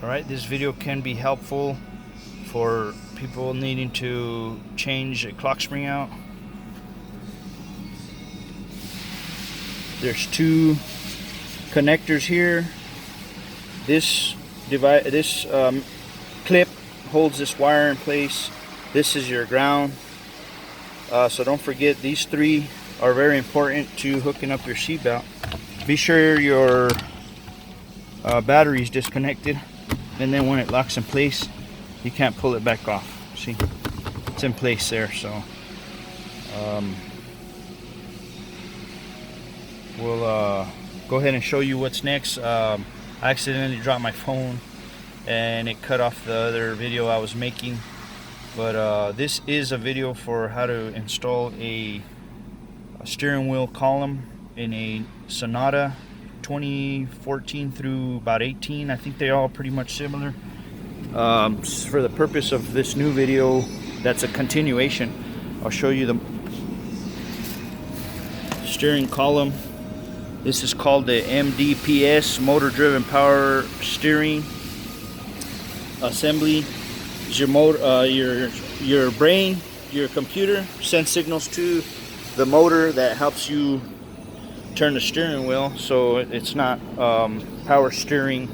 Alright, this video can be helpful for people needing to change a clock spring out. There's two connectors here. This clip holds this wire in place. This is your ground. So don't forget, these three are very important to hooking up your seatbelt. Be sure your battery is disconnected, and then when it locks in place, you can't pull it back off. See, it's in place there. So we'll go ahead and show you what's next. I accidentally dropped my phone and it cut off the other video I was making, but this is a video for how to install a steering wheel column in a Sonata 2014 through about 18. I think they're all pretty much similar. For the purpose of this new video, that's a continuation. I'll show you the steering column. This is called the MDPS, motor driven power steering assembly. Your motor, your brain, your computer sends signals to the motor that helps you turn the steering wheel, so it's not power steering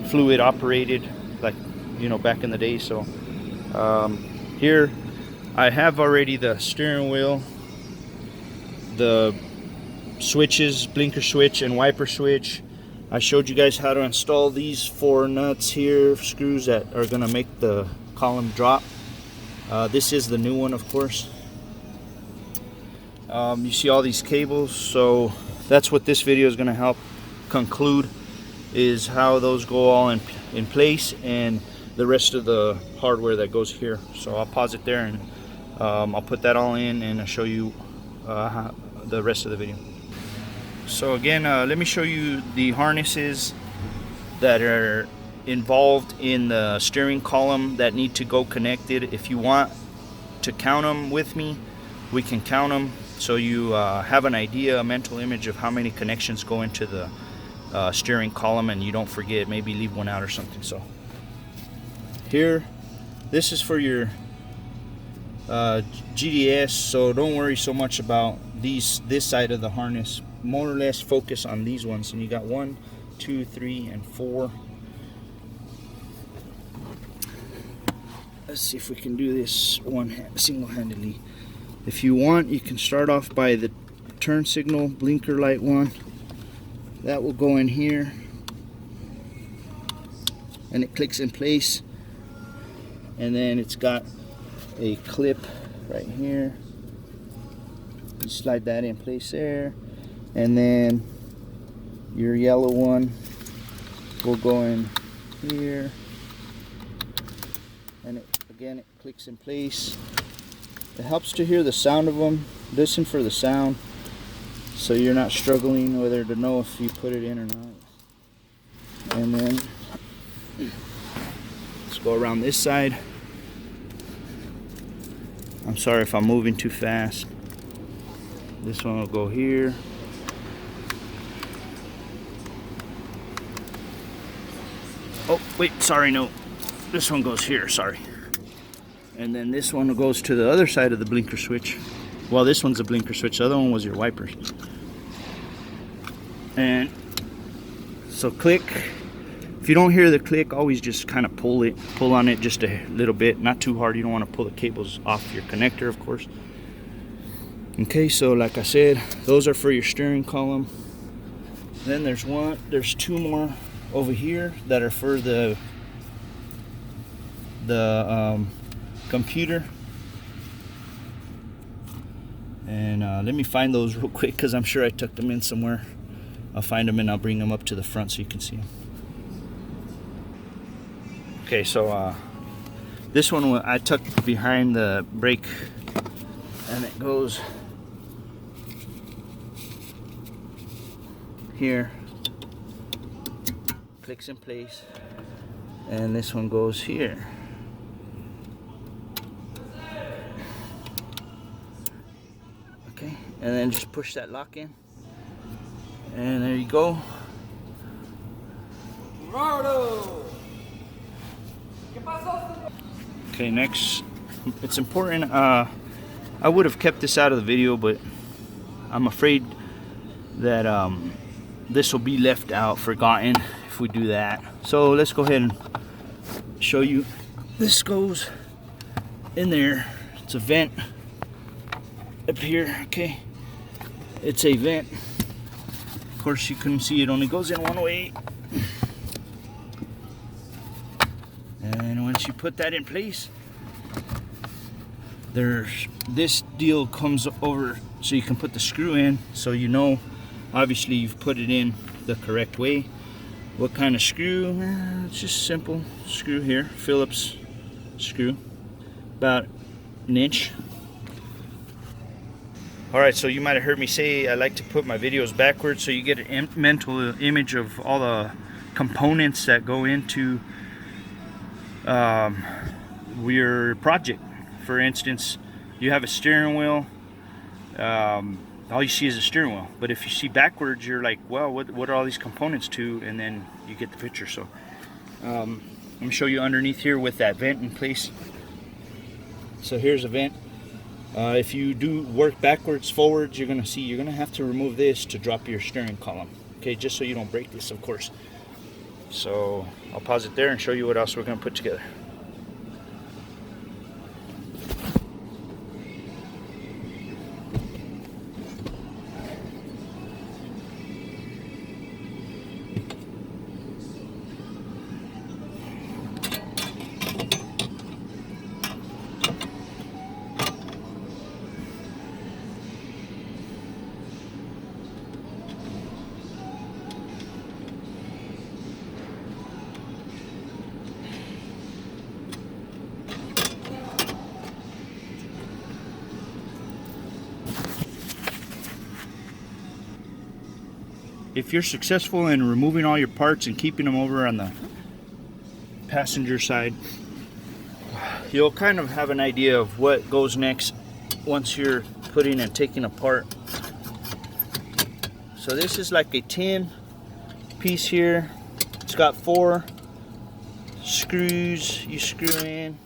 fluid operated like, you know, back in the day. So here I have already the steering wheel, the switches, blinker switch and wiper switch. I showed you guys how to install these 4 nuts here, screws that are going to make the column drop. This is the new one, of course. You see all these cables, so that's what this video is going to help conclude, is how those go all in place and the rest of the hardware that goes here. So I'll pause it there and I'll put that all in and I'll show you the rest of the video. So again, let me show you the harnesses that are involved in the steering column that need to go connected. If you want to count them with me, we can count them, so you have an idea, a mental image of how many connections go into the steering column, and you don't forget, maybe leave one out or something. So here, this is for your GDS, so don't worry so much about this side of the harness. More or less focus on these ones, and you got 1, 2, 3, and 4. Let's see if we can do this single-handedly. If you want, you can start off by the turn signal blinker light one. That will go in here and it clicks in place, and then it's got a clip right here. You slide that in place there, and then your yellow one will go in here, and again it clicks in place. It helps to hear the sound of them. Listen for the sound, so you're not struggling whether to know if you put it in or not. And then let's go around this side. I'm sorry if I'm moving too fast. This one will go here. Oh, wait, sorry, no. This one goes here, sorry. And then this one goes to the other side of the blinker switch. Well, this one's a blinker switch, the other one was your wipers. And so click. If you don't hear the click, always just kind of pull on it just a little bit, not too hard. You don't want to pull the cables off your connector, of course. Okay, so like I said, those are for your steering column. Then there's 2 more over here that are for the computer. And let me find those real quick, because I'm sure I tucked them in somewhere. I'll find them and I'll bring them up to the front so you can see them. Okay, so this one I tucked behind the brake, and it goes here, clicks in place, and this one goes here. Okay, and then just push that lock in, and there you go. Ricardo. Okay, next, it's important. I would have kept this out of the video, but I'm afraid that this will be left out, forgotten if we do that. So let's go ahead and show you. This goes in there. It's a vent up here. Okay, it's a vent. Of course, you couldn't see it only goes in one way. And once you put that in place, this deal comes over so you can put the screw in, so you know obviously you've put it in the correct way. What kind of screw? It's just simple screw here, Phillips screw, about an inch. Alright, so you might have heard me say I like to put my videos backwards so you get a mental image of all the components that go into your project. For instance, you have a steering wheel, all you see is a steering wheel, but if you see backwards you're like, well, what are all these components to, and then you get the picture. So let me show you underneath here with that vent in place. So here's a vent. If you do work backwards, forwards, you're gonna see you're gonna have to remove this to drop your steering column, okay, just so you don't break this, of course. So I'll pause it there and show you what else we're gonna put together. If you're successful in removing all your parts and keeping them over on the passenger side, you'll kind of have an idea of what goes next once you're putting and taking apart. So this is like a tin piece here. It's got 4 screws you screw in.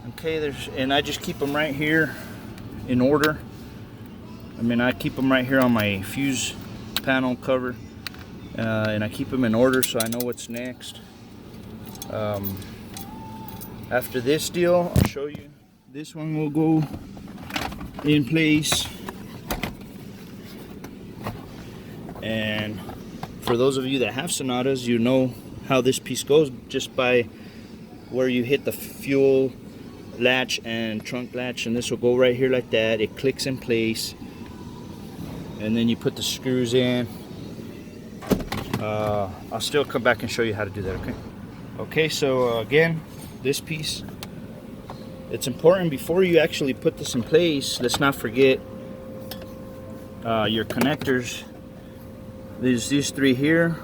Okay, and I just keep them right here in order. I keep them right here on my fuse panel cover, and I keep them in order so I know what's next. After this deal, I'll show you. This one will go in place, and for those of you that have Sonatas, you know how this piece goes just by where you hit the fuel latch and trunk latch, and this will go right here like that. It clicks in place, and then you put the screws in. I'll still come back and show you how to do that, okay? Okay, so again, this piece, it's important before you actually put this in place, let's not forget your connectors. There's these 3 here.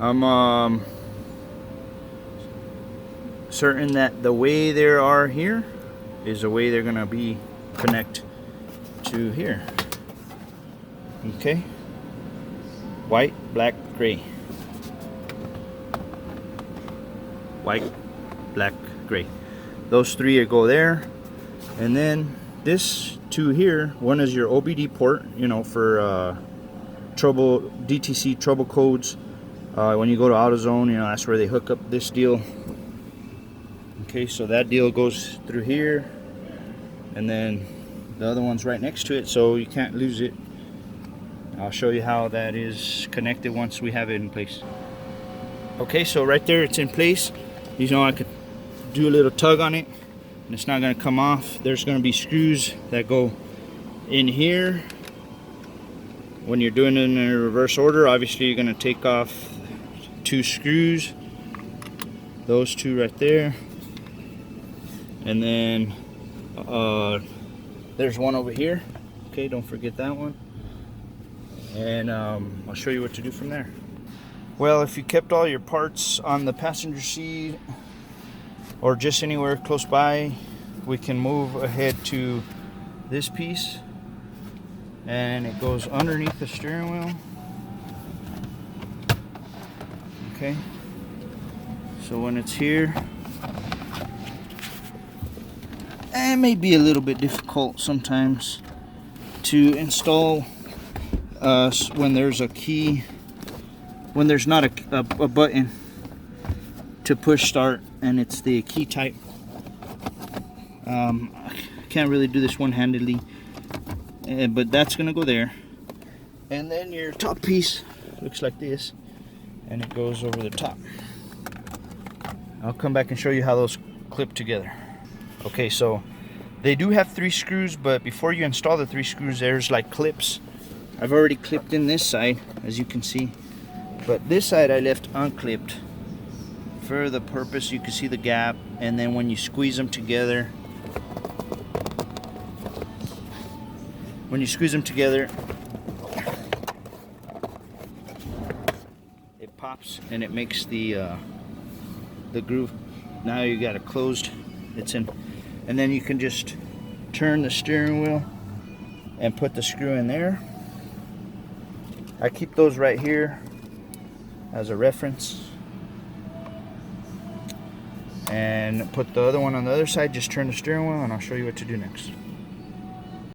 I'm certain that the way there are here is the way they're gonna be connect to here. Okay, white, black, gray. White, black, gray. Those 3 go there, and then this 2 here. One is your OBD port, you know, for trouble DTC trouble codes. When you go to AutoZone, you know, that's where they hook up this deal. Okay, so that deal goes through here, and then the other one's right next to it, so you can't lose it. I'll show you how that is connected once we have it in place. Okay, so right there it's in place. You know, I could do a little tug on it and it's not going to come off. There's going to be screws that go in here. When you're doing it in a reverse order, obviously you're going to take off 2 screws, those 2 right there, and then there's one over here. Okay, don't forget that one. And I'll show you what to do from there. Well, if you kept all your parts on the passenger seat or just anywhere close by, we can move ahead to this piece, and it goes underneath the steering wheel. Okay, so when it's here, It may be a little bit difficult sometimes to install when there's a key, when there's not a button to push start and it's the key type. I can't really do this one-handedly, but that's gonna go there, and then your top piece looks like this, and it goes over the top. I'll come back and show you how those clip together. Okay, so they do have 3 screws, but before you install the 3 screws, there's like clips. I've already clipped in this side, as you can see, but this side I left unclipped for the purpose you can see the gap. And then when you squeeze them together, it pops and it makes the groove. Now you got it closed, it's in, and then you can just turn the steering wheel and put the screw in there. I keep those right here as a reference, and put the other one on the other side. Just turn the steering wheel and I'll show you what to do next.